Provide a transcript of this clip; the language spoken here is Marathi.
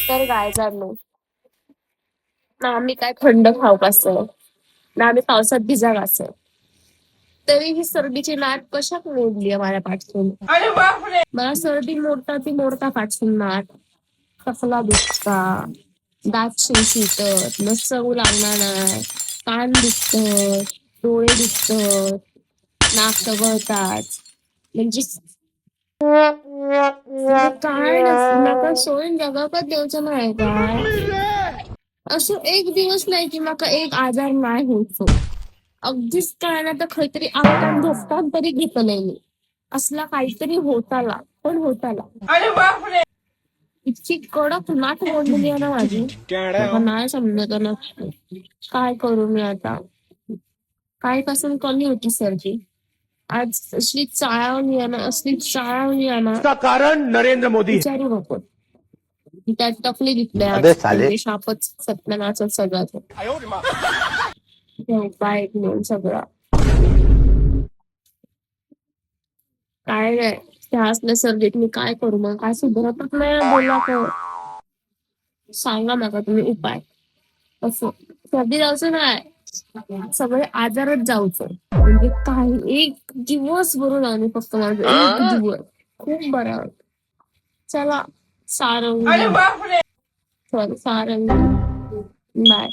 तर गायजानो ना आम्ही काय थंड खाऊ कसं ना आम्ही पावसात भिजा असं तरी ही सर्दीची लाट कशात मोडली माझ्या पाठसून. मला सर्दी मोडता ती मोडता पाठसून नाट कसला दुखता दात शिंशीत न चव लागणार नाही कान दुखत डोळे दुखत नाक गळतात म्हणजे काय नका सोयन जगा का देवचं नाही काय असं एक दिवस नाही की माका एक आजार नाही होतो अगदीच काय ना तर काहीतरी आपटान झोपतान तरी घेत नाही मी असला काहीतरी होताला पण होताला इतकी कडक नाट मोडलेली आहे ना माझी मला नाही समजत ना काय करू मी आता काय पासून कमी होती सर्दी आज असली चाळवणी आहे ना कारण नरेंद्र मोदी विचारू नको त्यात टकली घेतल्या अबे आज साले म्हणजे शापच सत्यानाशच सगळ्यात उपाय घेऊन सगळा काय नाही त्या असल्या सर्दीत मी काय करू मग काय सुधारतच नाही बोला का सांगा नका तुम्ही उपाय असं सर्दी जायचं नाही सगळे आजारच जाऊचं म्हणजे काही एक दिवस बरोबर आम्ही फक्त माझं एक दिवस खूप बरा चला सारंगी सारंगी बाय